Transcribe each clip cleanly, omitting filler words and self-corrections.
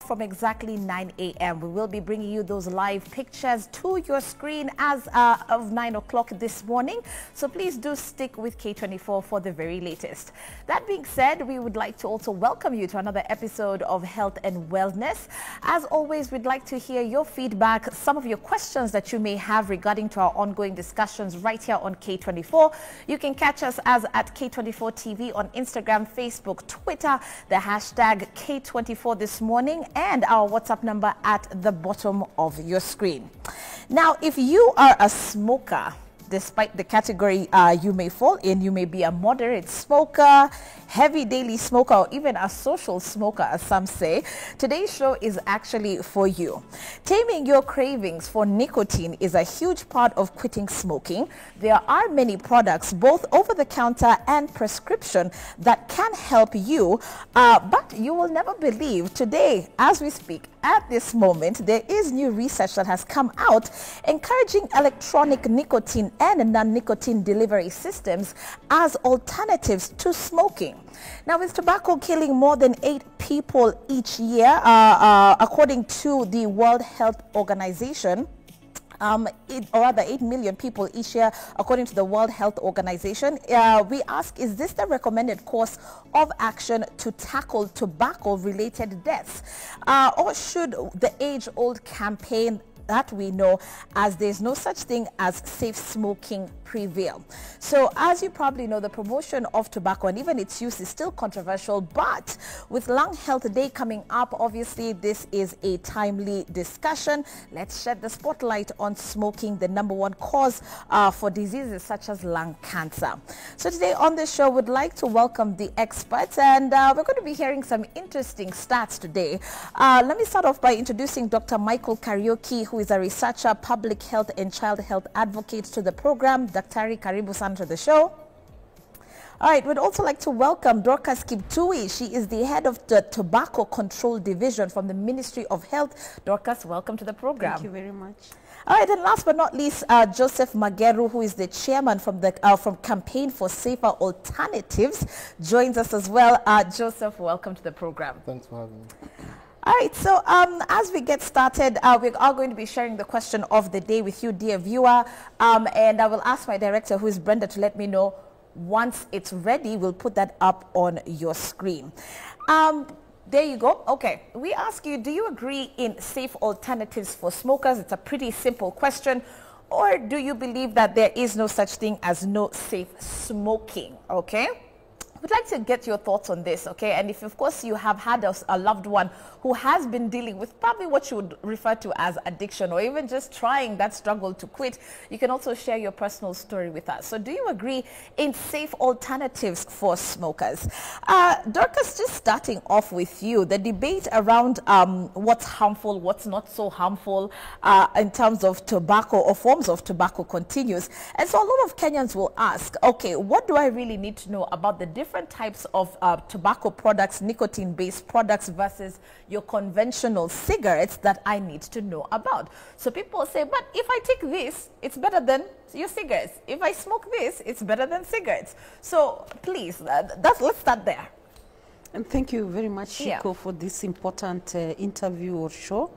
From exactly 9 a.m. we will be bringing you those live pictures to your screen as of 9 o'clock this morning. So please do stick with K24 for the very latest. That being said, we would like to also welcome you to another episode of Health and Wellness. As always, we'd like to hear your feedback, some of your questions that you may have regarding to our ongoing discussions right here on K24. You can catch us as at K24 TV on Instagram, Facebook, Twitter, the hashtag K24 this morning, and our WhatsApp number at the bottom of your screen. Now, if you are a smoker, despite the category you may fall in, you may be a moderate smoker, heavy daily smoker, or even a social smoker, as some say, today's show is actually for you. Taming your cravings for nicotine is a huge part of quitting smoking. There are many products, both over-the-counter and prescription, that can help you, but you will never believe today, as we speak, at this moment, there is new research that has come out encouraging electronic nicotine and non-nicotine delivery systems as alternatives to smoking. Now, with tobacco killing more than 8 people each year, according to the World Health Organization, or rather 8 million people each year, according to the World Health Organization, we ask, is this the recommended course of action to tackle tobacco-related deaths? Or should the age-old campaign that we know as there's no such thing as safe smoking prevail? So as you probably know, the promotion of tobacco and even its use is still controversial, but with Lung Health Day coming up, obviously this is a timely discussion. Let's shed the spotlight on smoking, the #1 cause for diseases such as lung cancer. So today on the show, we'd like to welcome the experts, and we're going to be hearing some interesting stats today. Let me start off by introducing Dr. Michael Kariuki, who is a researcher, public health and child health advocate to the program. Daktari, karibu sana to the show. All right, we'd also like to welcome Dorcas Kiptui. She is the head of the Tobacco Control Division from the Ministry of Health. Dorcas, welcome to the program. Thank you very much. All right, and last but not least, Joseph Mageru, who is the chairman from the Campaign for Safer Alternatives, joins us as well. Joseph, welcome to the program. Thanks for having me. All right, so as we get started, we are going to be sharing the question of the day with you, dear viewer, and I will ask my director, who is Brenda, to let me know once it's ready. We'll put that up on your screen. There you go. Okay, we ask you, do you agree in safe alternatives for smokers? It's a pretty simple question. Or do you believe that there is no such thing as no safe smoking? Okay. We'd like to get your thoughts on this, okay? And if, of course, you have had a loved one who has been dealing with probably what you would refer to as addiction, or even just trying that struggle to quit, you can also share your personal story with us. So do you agree in safe alternatives for smokers? Dorcas, just starting off with you, the debate around what's harmful, what's not so harmful in terms of tobacco or forms of tobacco continues. And so a lot of Kenyans will ask, okay, what do I really need to know about the different types of tobacco products, nicotine-based products versus your conventional cigarettes that I need to know about? So people say, but if I take this, it's better than your cigarettes. If I smoke this, it's better than cigarettes. So please, let's start there. And thank you very much, Shiko, for this important interview or show.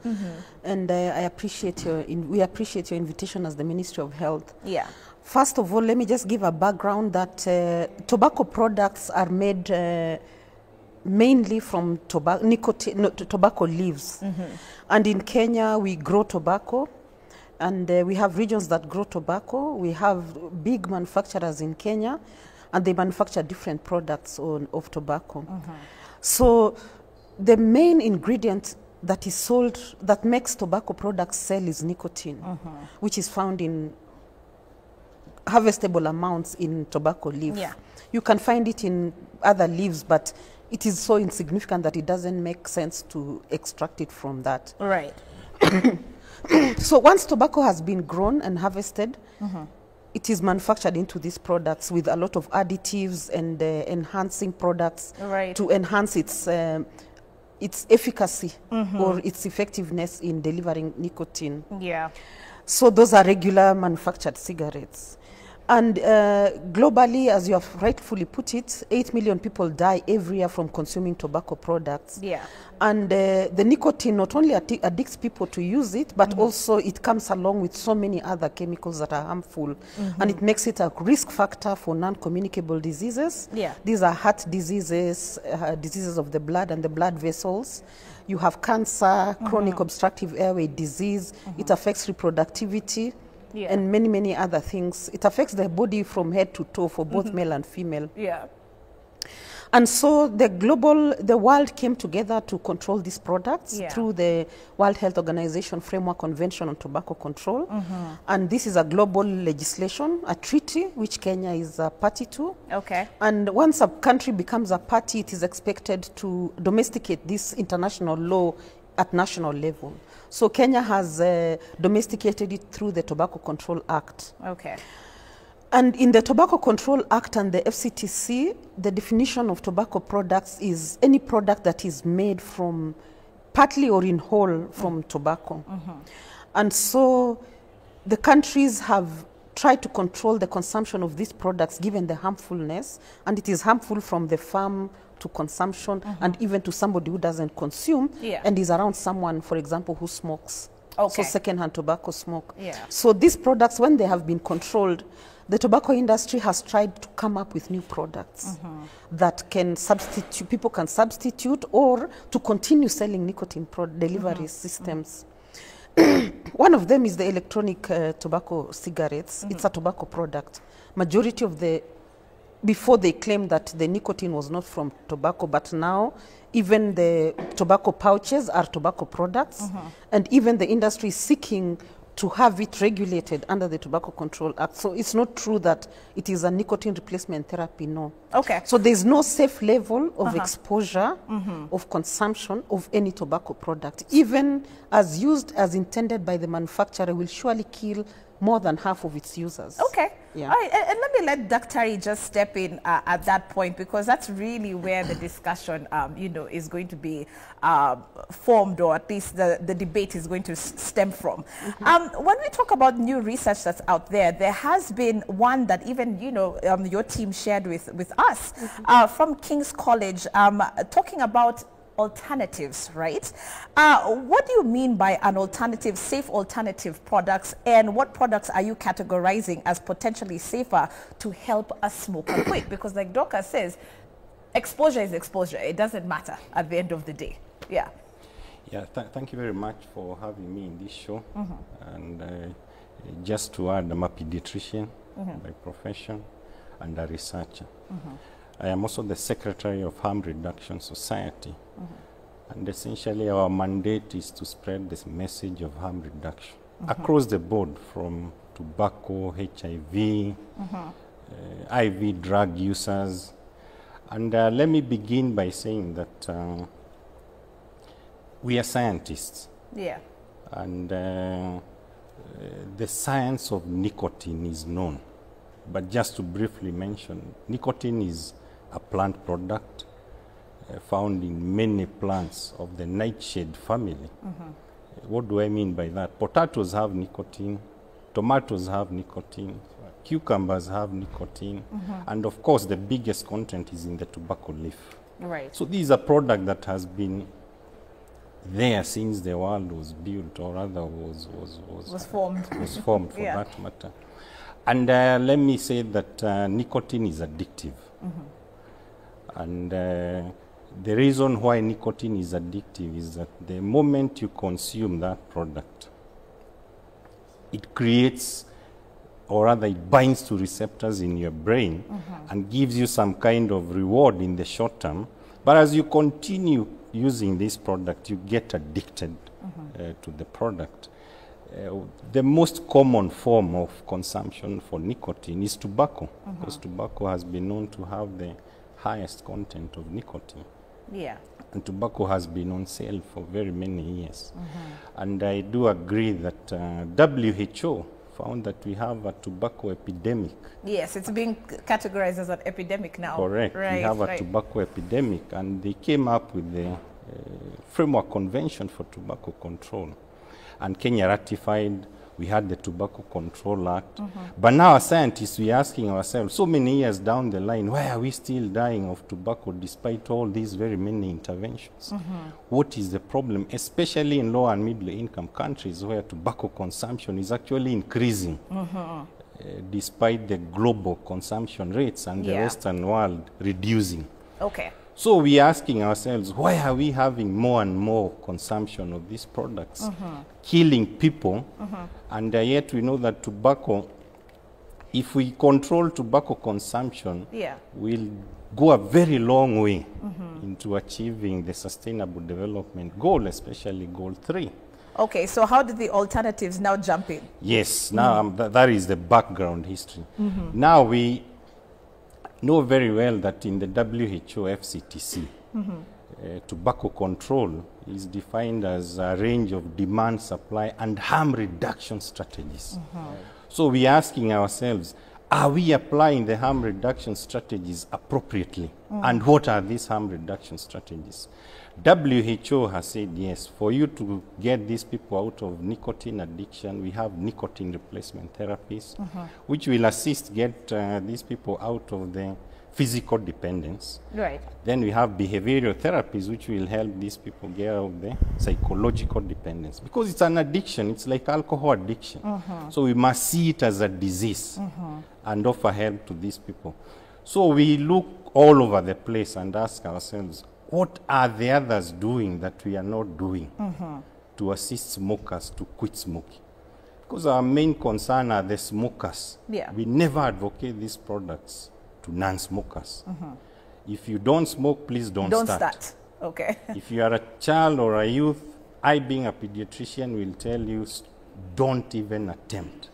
And I appreciate we appreciate your invitation as the Ministry of Health. Yeah. First of all, let me just give a background that tobacco products are made mainly from tobacco leaves. And in Kenya, we grow tobacco, and we have regions that grow tobacco. We have big manufacturers in Kenya, and they manufacture different products of tobacco. So the main ingredient that is sold, that makes tobacco products sell, is nicotine, which is found in harvestable amounts in tobacco leaf. Yeah. You can find it in other leaves, but it is so insignificant that it doesn't make sense to extract it from that. Right. So once tobacco has been grown and harvested, it is manufactured into these products with a lot of additives and enhancing products to enhance its efficacy or its effectiveness in delivering nicotine. Yeah. So those are regular manufactured cigarettes. And globally, as you have rightfully put it, 8 million people die every year from consuming tobacco products. Yeah. And the nicotine not only addicts people to use it, but also it comes along with so many other chemicals that are harmful. And it makes it a risk factor for non-communicable diseases. Yeah. These are heart diseases, diseases of the blood and the blood vessels. You have cancer, chronic obstructive airway disease. It affects reproductivity. Yeah. And many, many other things. It affects the body from head to toe for both male and female. Yeah. And so the world came together to control these products through the World Health Organization Framework Convention on Tobacco Control. And this is a global legislation, a treaty, which Kenya is a party to. Okay. And once a country becomes a party, it is expected to domesticate this international law at national level. So Kenya has domesticated it through the Tobacco Control Act. Okay. And in the Tobacco Control Act and the FCTC, the definition of tobacco products is any product that is made from, partly or in whole, from tobacco. And so the countries have tried to control the consumption of these products given the harmfulness, and it is harmful from the farm to consumption and even to somebody who doesn't consume and is around someone, for example, who smokes. Okay. So secondhand tobacco smoke. Yeah. So these products, when they have been controlled, the tobacco industry has tried to come up with new products that can substitute, people can substitute or to continue selling nicotine delivery systems. One of them is the electronic tobacco cigarettes. It's a tobacco product. Majority of the, before they claimed that the nicotine was not from tobacco, but now even the tobacco pouches are tobacco products. And even the industry is seeking to have it regulated under the Tobacco Control Act. So it's not true that it is a nicotine replacement therapy, no. Okay. So there's no safe level of exposure, of consumption of any tobacco product. Even as used as intended by the manufacturer will surely kill more than half of its users. Okay. Yeah. All right. And let me let Dr. just step in at that point, because that's really where the discussion, you know, is going to be formed, or at least the debate is going to stem from. When we talk about new research that's out there, there has been one that even, you know, your team shared with us from King's College, talking about alternatives, right? What do you mean by an alternative, safe alternative products, and what products are you categorizing as potentially safer to help a smoker quit? Because like Doka says, exposure is exposure. It doesn't matter at the end of the day. Yeah. Yeah, thank you very much for having me in this show. And just to add, I'm a pediatrician by profession and a researcher. I am also the secretary of Harm Reduction Society. And essentially our mandate is to spread this message of harm reduction across the board, from tobacco, HIV, IV drug users. And let me begin by saying that we are scientists. Yeah. And the science of nicotine is known. But just to briefly mention, nicotine is a plant product found in many plants of the nightshade family. What do I mean by that? Potatoes have nicotine, tomatoes have nicotine, cucumbers have nicotine, and of course the biggest content is in the tobacco leaf. Right. So this is a product that has been there since the world was built, or rather was formed. Was formed for that matter. And let me say that nicotine is addictive. And the reason why nicotine is addictive is that the moment you consume that product, it creates, or rather it binds to receptors in your brain and gives you some kind of reward in the short term. But as you continue using this product, you get addicted to the product. The most common form of consumption for nicotine is tobacco, because tobacco has been known to have the highest content of nicotine. Yeah. And tobacco has been on sale for very many years. And I do agree that WHO found that we have a tobacco epidemic. Yes, it's being categorized as an epidemic now. Correct. Right, we have a tobacco epidemic, and they came up with the Framework Convention for Tobacco Control. And Kenya ratified We had the Tobacco Control Act. But now as scientists, we're asking ourselves, so many years down the line, why are we still dying of tobacco despite all these very many interventions? What is the problem, especially in low and middle income countries where tobacco consumption is actually increasing despite the global consumption rates and the Western world reducing? Okay. So we're asking ourselves, why are we having more and more consumption of these products, killing people, and yet we know that tobacco, if we control tobacco consumption, we'll go a very long way into achieving the Sustainable Development Goal, especially Goal 3. Okay, so how did the alternatives now jump in? Yes, now that is the background history. Now we know very well that in the WHO FCTC, tobacco control is defined as a range of demand, supply, and harm reduction strategies. So we're asking ourselves, are we applying the harm reduction strategies appropriately? And what are these harm reduction strategies? WHO has said, yes, for you to get these people out of nicotine addiction, we have nicotine replacement therapies, which will assist get these people out of the physical dependence. Right. Then we have behavioral therapies, which will help these people get out of the psychological dependence. Because it's an addiction, it's like alcohol addiction. So we must see it as a disease and offer help to these people. So we look all over the place and ask ourselves, what are the others doing that we are not doing to assist smokers to quit smoking? Because our main concern are the smokers. We never advocate these products to non-smokers. If you don't smoke, please don't start. Okay. If you are a child or a youth, I being a pediatrician will tell you, don't even attempt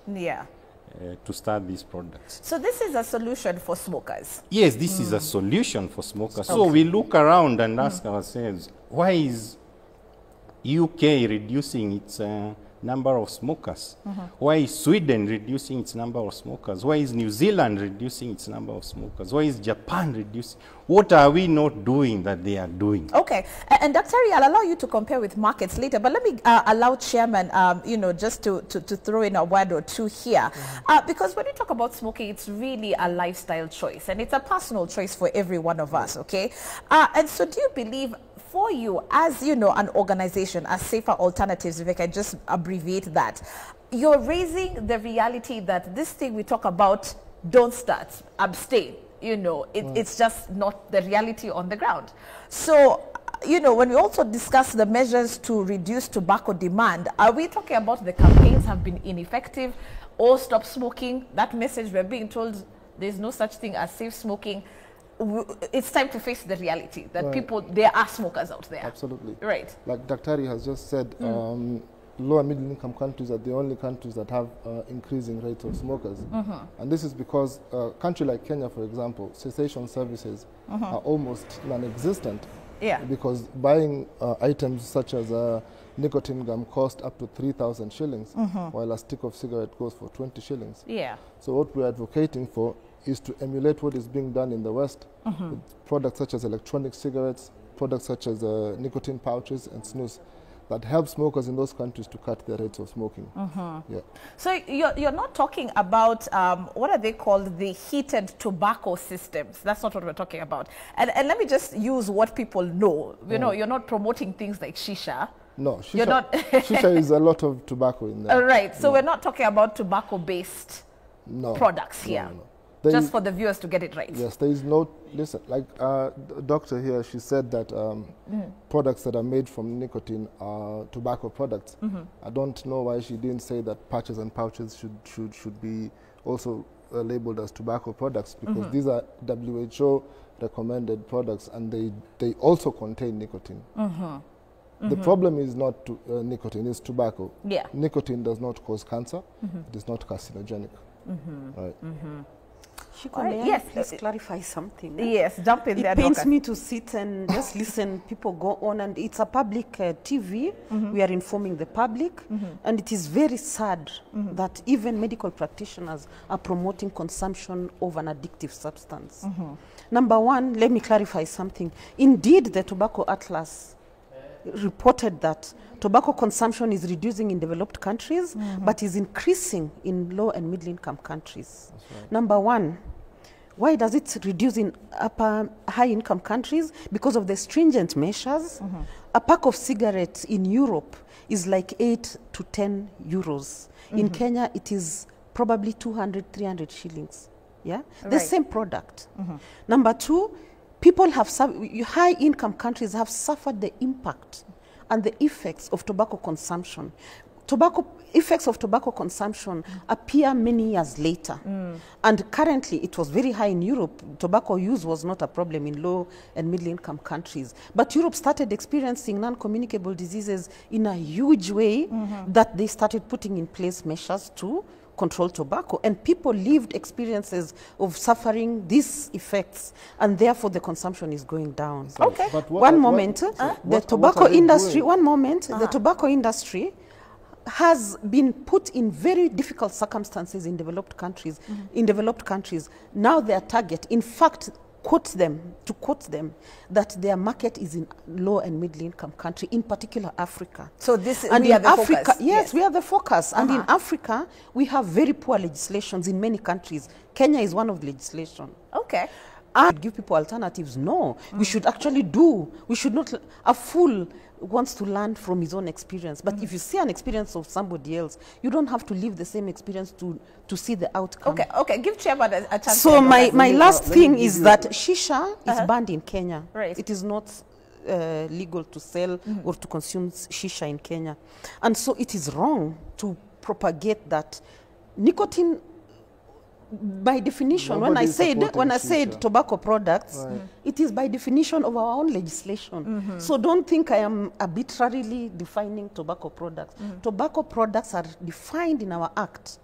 to start these products. So this is a solution for smokers? Yes, this is a solution for smokers. So we look around and ask ourselves, why is UK reducing its number of smokers? Why is Sweden reducing its number of smokers? Why is New Zealand reducing its number of smokers? Why is Japan reducing? What are we not doing that they are doing? Okay, and Dr. I'll allow you to compare with markets later, but let me allow Chairman, you know, just to throw in a word or two here. Because when you talk about smoking, it's really a lifestyle choice, and it's a personal choice for every one of us, okay? And so do you believe, for you, as you know, an organization, as Safer Alternatives, if I can just abbreviate that, you're raising the reality that this thing we talk about, don't start, abstain, you know, it's just not the reality on the ground. So, you know, when we also discuss the measures to reduce tobacco demand, are we talking about the campaigns have been ineffective, or stop smoking? That message we're being told there's no such thing as safe smoking. It's time to face the reality that people, there are smokers out there. Absolutely. Right. Like Dr. has just said, low and middle income countries are the only countries that have increasing rates of smokers. And this is because a country like Kenya, for example, cessation services are almost non-existent. Because buying items such as nicotine gum cost up to 3,000 shillings, while a stick of cigarette goes for 20 shillings. So what we're advocating for is to emulate what is being done in the West with products such as electronic cigarettes, products such as nicotine pouches and snus that help smokers in those countries to cut their rates of smoking. So you're not talking about, what are they called, the heated tobacco systems. That's not what we're talking about. And let me just use what people know. You know, you're not promoting things like shisha. No, shisha, you're not shisha is a lot of tobacco in there. Right, so we're not talking about tobacco-based products here. Just for the viewers to get it right. Yes, there is no, listen, like the doctor here, she said that products that are made from nicotine are tobacco products. I don't know why she didn't say that patches and pouches should be also labeled as tobacco products, because these are WHO recommended products and they also contain nicotine. The problem is not nicotine, it's tobacco. Nicotine does not cause cancer, it is not carcinogenic. Right. Yes, please clarify something. Yes, jump in there. It pains me to sit and just listen. People go on, and it's a public TV. We are informing the public, and it is very sad that even medical practitioners are promoting consumption of an addictive substance. Number one, let me clarify something. Indeed, the Tobacco Atlas reported that tobacco consumption is reducing in developed countries, but is increasing in low and middle income countries. Right. Number one, why does it reduce in upper high income countries? Because of the stringent measures. A pack of cigarettes in Europe is like 8 to 10 euros. In Kenya, it is probably 200, 300 shillings. Yeah, the Right. same product. Number two, people have, high income countries have suffered the impact and the effects of tobacco consumption. Effects of tobacco consumption appear many years later. And currently, it was very high in Europe. Tobacco use was not a problem in low and middle income countries. But Europe started experiencing non-communicable diseases in a huge way that they started putting in place measures to control tobacco, and people lived experiences of suffering these effects, and therefore the consumption is going down. Okay. But One moment, the tobacco industry, the tobacco industry has been put in very difficult circumstances in developed countries. Now their target, in fact, to quote them, that their market is in low and middle income country, in particular Africa. So this and we in are the Africa, focus. yes, we are the focus. And in Africa, we have very poor legislations in many countries. Kenya is one of the legislation. Okay. And give people alternatives. No, we should actually do. We should not. A fool wants to learn from his own experience. But if you see an experience of somebody else, you don't have to live the same experience to see the outcome. Okay. Give Chairman a chance. So my last let me thing give is you- that shisha is banned in Kenya. Right. It is not legal to sell or to consume shisha in Kenya. And so it is wrong to propagate that nicotine. By definition, when I Nobody's said supporting shisha. tobacco products, Right. it is by definition of our own legislation. So don't think I am arbitrarily defining tobacco products. Tobacco products are defined in our act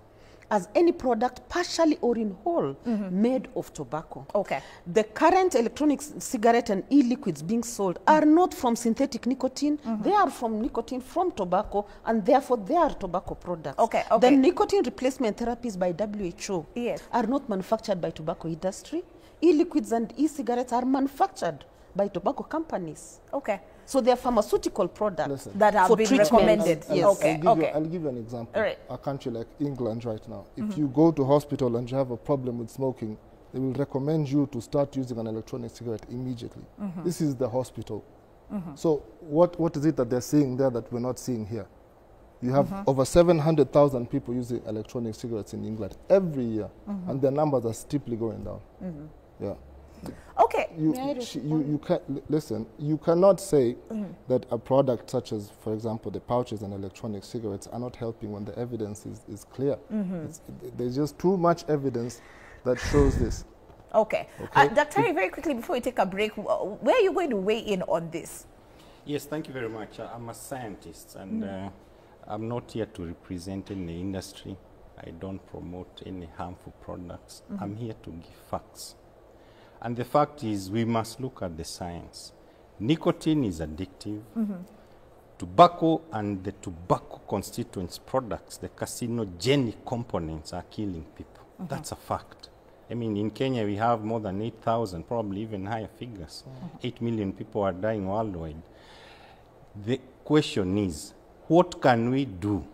as any product partially or in whole made of tobacco. Okay. The current electronic cigarette and e-liquids being sold are not from synthetic nicotine. They are from nicotine from tobacco, and therefore they are tobacco products. Okay. The nicotine replacement therapies by WHO Yes. are not manufactured by tobacco industry. E-liquids and e-cigarettes are manufactured by tobacco companies. Okay. So they are pharmaceutical products Listen. That have for been treatment. recommended. Yes. Okay. I'll give you an example. All right. A country like England right now, if you go to hospital and you have a problem with smoking, they will recommend you to start using an electronic cigarette immediately. This is the hospital. So what is it that they're seeing there that we're not seeing here? You have over 700,000 people using electronic cigarettes in England every year, and their numbers are steeply going down. Yeah. Okay. You listen. You cannot say that a product such as, for example, the pouches and electronic cigarettes are not helping when the evidence is clear. There's just too much evidence that shows this. Okay. Dr. very quickly before we take a break, where are you going to weigh in on this? Yes, thank you very much. I'm a scientist, and I'm not here to represent any industry. I don't promote any harmful products. I'm here to give facts. And the fact is, we must look at the science. Nicotine is addictive. Tobacco and the tobacco constituents products, the carcinogenic components, are killing people. That's a fact. I mean, in Kenya, we have more than 8,000, probably even higher figures. 8 million people are dying worldwide. The question is, what can we do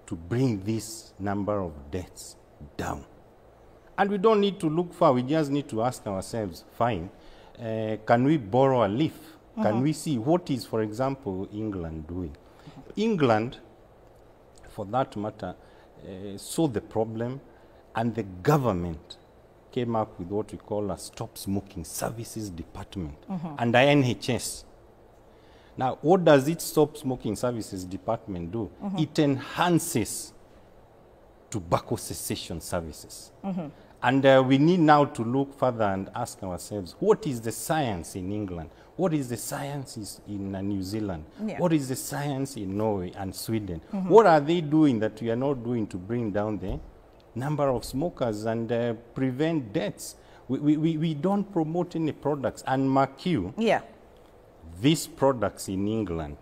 to bring this number of deaths down? And we don't need to look far. We just need to ask ourselves, fine, can we borrow a leaf? Can we see what is, for example, England doing? England, for that matter, saw the problem, and the government came up with what we call a Stop Smoking Services Department under NHS. Now, what does its Stop Smoking Services Department do? It enhances tobacco cessation services. And we need now to look further and ask ourselves, what is the science in England? What is the science in New Zealand? Yeah. What is the science in Norway and Sweden? What are they doing that we are not doing to bring down the number of smokers and prevent deaths? We don't promote any products. And mark you, these products in England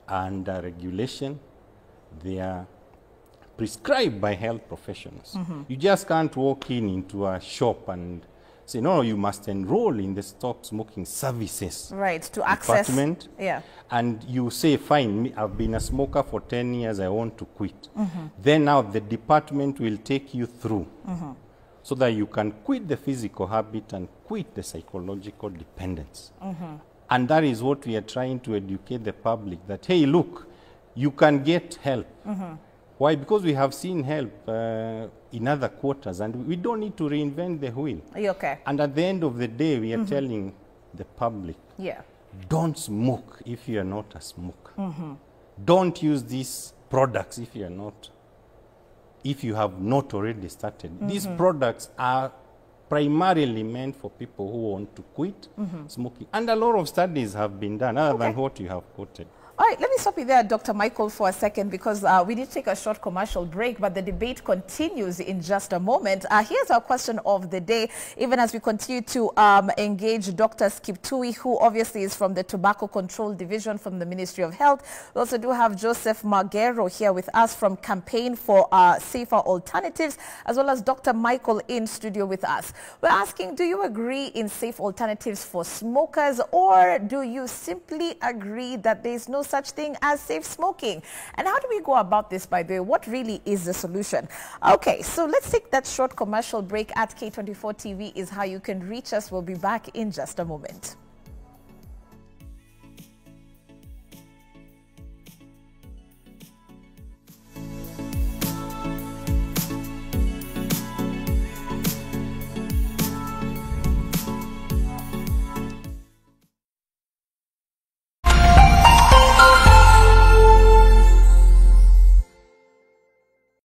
are under regulation. They are prescribed by health professionals. You just can't walk into a shop and say, no, you must enroll in the Stop Smoking Services Right, to access. department. Yeah. And you say, fine, I've been a smoker for 10 years, I want to quit. Then now the department will take you through so that you can quit the physical habit and quit the psychological dependence. And that is what we are trying to educate the public, that, hey, look, you can get help. Why? Because we have seen help in other quarters, and we don't need to reinvent the wheel. Are you okay? And at the end of the day, we are telling the public, Yeah. don't smoke if you are not a smoker. Don't use these products if you are not, if you have not already started. These products are primarily meant for people who want to quit smoking. And a lot of studies have been done, other than what you have quoted. All right, let me stop you there, Dr. Michael, for a second, because we did take a short commercial break, but the debate continues in just a moment. Here's our question of the day, even as we continue to engage Dr. Skiptui, who obviously is from the Tobacco Control Division from the Ministry of Health. We also do have Joseph Margero here with us from Campaign for Safer Alternatives, as well as Dr. Michael in studio with us. We're asking, do you agree in safe alternatives for smokers, or do you simply agree that there is no such thing as safe smoking? And how do we go about this, by the way? What really is the solution? Okay, so let's take that short commercial break. At K24 TV is how you can reach us. We'll be back in just a moment.